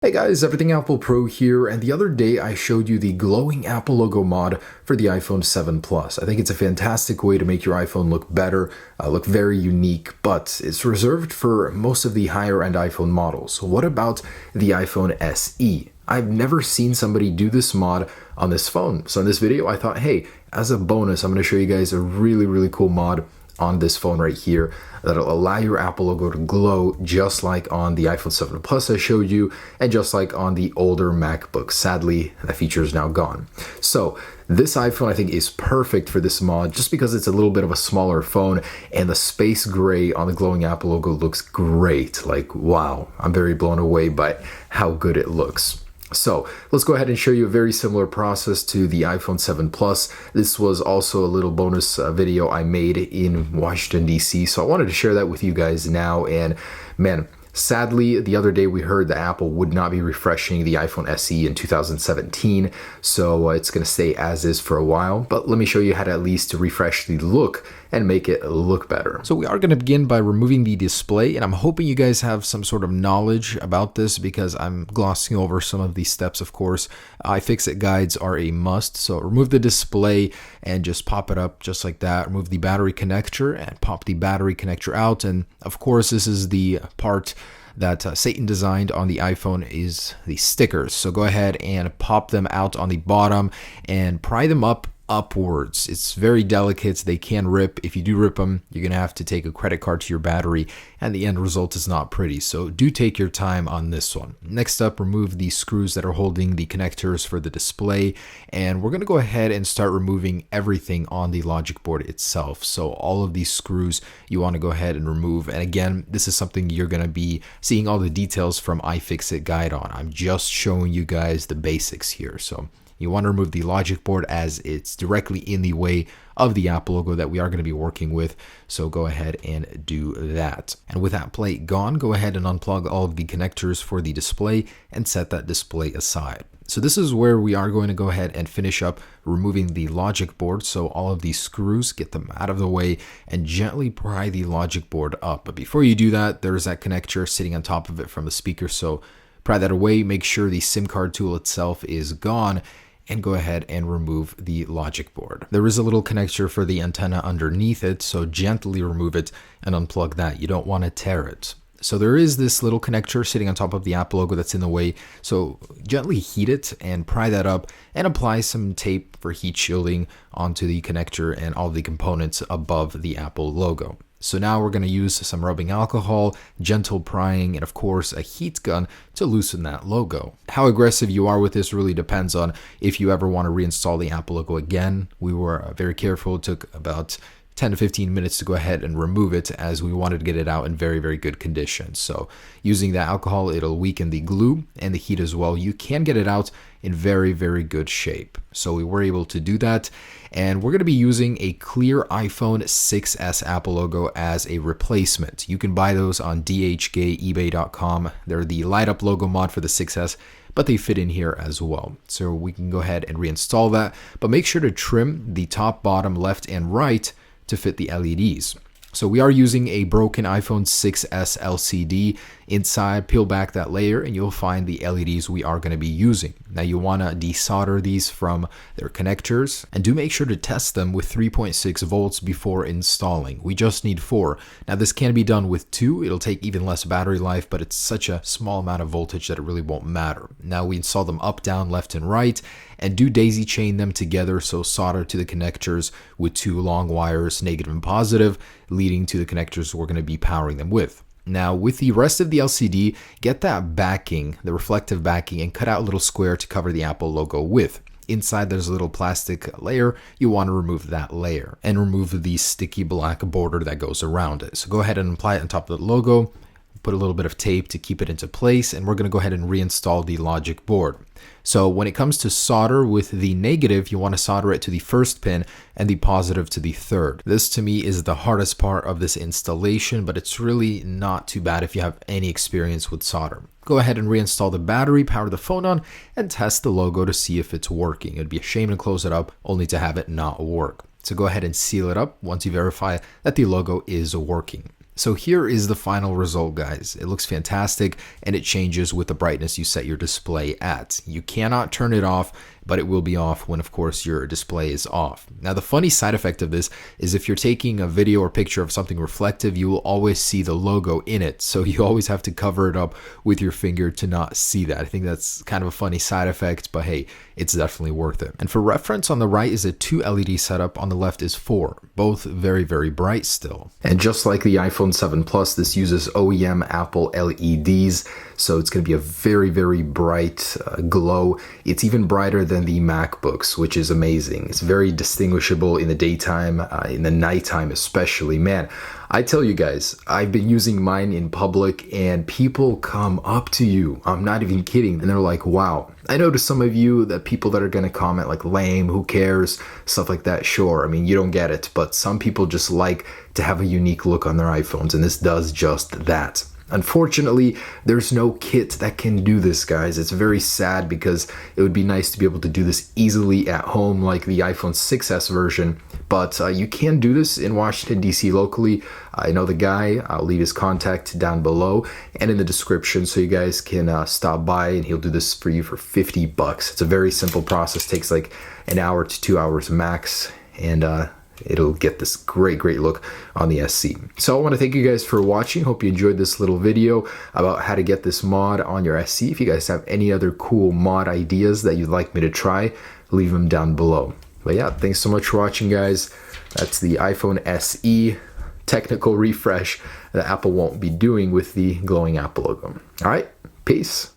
Hey guys, Everything Apple Pro here, and the other day I showed you the glowing Apple logo mod for the iPhone 7 Plus. I think it's a fantastic way to make your iPhone look better, look very unique, but it's reserved for most of the higher end iPhone models. What about the iPhone SE? I've never seen somebody do this mod on this phone. So in this video, I thought, hey, as a bonus, I'm going to show you guys a really cool mod on this phone right here that'll allow your Apple logo to glow just like on the iPhone 7 Plus I showed you and just like on the older MacBook. Sadly, that feature is now gone. So this iPhone I think is perfect for this mod just because it's a little bit of a smaller phone and the space gray on the glowing Apple logo looks great. Like, wow, I'm very blown away by how good it looks. So let's go ahead and show you a very similar process to the iPhone 7 Plus. This was also a little bonus video I made in Washington, D.C. So I wanted to share that with you guys now. And man, sadly, the other day we heard that Apple would not be refreshing the iPhone SE in 2017. So it's going to stay as is for a while. But let me show you how to at least refresh the look and make it look better. So we are going to begin by removing the display, and I'm hoping you guys have some sort of knowledge about this because I'm glossing over some of these steps, of course. iFixit guides are a must, so remove the display and just pop it up just like that. Remove the battery connector and pop the battery connector out, and of course this is the part that Satan designed on the iPhone is the stickers. So go ahead and pop them out on the bottom and pry them up upwards. It's very delicate. They can rip. If you do rip them, you're going to have to take a credit card to your battery and the end result is not pretty. So do take your time on this one. Next up, remove the screws that are holding the connectors for the display. And we're going to go ahead and start removing everything on the logic board itself. So all of these screws you want to go ahead and remove. And again, this is something you're going to be seeing all the details from iFixit guide on. I'm just showing you guys the basics here. So you want to remove the logic board as it's directly in the way of the Apple logo that we are going to be working with. So go ahead and do that. And with that plate gone, go ahead and unplug all of the connectors for the display and set that display aside. So this is where we are going to go ahead and finish up removing the logic board. So all of these screws, get them out of the way and gently pry the logic board up. But before you do that, there's that connector sitting on top of it from the speaker. So pry that away, make sure the SIM card tool itself is gone, and go ahead and remove the logic board. There is a little connector for the antenna underneath it, so gently remove it and unplug that. You don't want to tear it. So there is this little connector sitting on top of the Apple logo that's in the way, so gently heat it and pry that up and apply some tape for heat shielding onto the connector and all the components above the Apple logo. So now we're going to use some rubbing alcohol, gentle prying, and of course a heat gun to loosen that logo. How aggressive you are with this really depends on if you ever want to reinstall the Apple logo again. We were very careful. It took about 10 to 15 minutes to go ahead and remove it as we wanted to get it out in very good condition. So using the alcohol, it'll weaken the glue and the heat as well. You can get it out in very good shape. So we were able to do that. And we're going to be using a clear iPhone 6s Apple logo as a replacement. You can buy those on DHgate, ebay.com. They're the light up logo mod for the 6s, but they fit in here as well. So we can go ahead and reinstall that, but make sure to trim the top, bottom, left, and right to fit the LEDs. So we are using a broken iPhone 6s LCD. Inside, peel back that layer and you'll find the LEDs we are going to be using. Now you want to desolder these from their connectors and do make sure to test them with 3.6 volts before installing. We just need 4. Now this can be done with 2. It'll take even less battery life, but it's such a small amount of voltage that it really won't matter. Now we install them up, down, left, and right, and do daisy chain them together. So solder to the connectors with 2 long wires, negative and positive, leading to the connectors we're going to be powering them with. Now with the rest of the LCD, get that backing, the reflective backing, and cut out a little square to cover the Apple logo with. Inside there's a little plastic layer. You want to remove that layer and remove the sticky black border that goes around it. So go ahead and apply it on top of the logo. Put a little bit of tape to keep it into place, and we're going to go ahead and reinstall the logic board. So when it comes to solder with the negative, you want to solder it to the first pin and the positive to the third. This to me is the hardest part of this installation, but it's really not too bad if you have any experience with solder. Go ahead and reinstall the battery, power the phone on, and test the logo to see if it's working. It'd be a shame to close it up only to have it not work. So go ahead and seal it up once you verify that the logo is working. So here is the final result, guys. It looks fantastic, and it changes with the brightness you set your display at. You cannot turn it off, but it will be off when, of course, your display is off. Now, the funny side effect of this is if you're taking a video or picture of something reflective, you will always see the logo in it. So you always have to cover it up with your finger to not see that. I think that's kind of a funny side effect, but hey, it's definitely worth it. And for reference, on the right is a 2 LED setup, on the left is 4, both very, very bright still. And just like the iPhone 7 Plus, this uses OEM Apple LEDs, so it's going to be a very, very bright glow. It's even brighter than the MacBooks, which is amazing. It's very distinguishable in the daytime, in the nighttime especially. Man, I tell you guys, I've been using mine in public and people come up to you. I'm not even kidding. And they're like, wow. I know to some of you that people that are going to comment like lame, who cares, stuff like that. Sure. I mean, you don't get it, but some people just like to have a unique look on their iPhones, and this does just that. Unfortunately, there's no kit that can do this, guys. It's very sad because it would be nice to be able to do this easily at home like the iPhone 6s version, but you can do this in Washington, D.C. locally. I know the guy. I'll leave his contact down below and in the description so you guys can stop by, and he'll do this for you for $50. It's a very simple process. Takes like an hour to 2 hours max, and it'll get this great look on the SC. So I want to thank you guys for watching. Hope you enjoyed this little video about how to get this mod on your SC. If you guys have any other cool mod ideas that you'd like me to try, leave them down below. But yeah, thanks so much for watching, guys. That's the iPhone SE technical refresh that Apple won't be doing with the glowing Apple logo. All right, peace.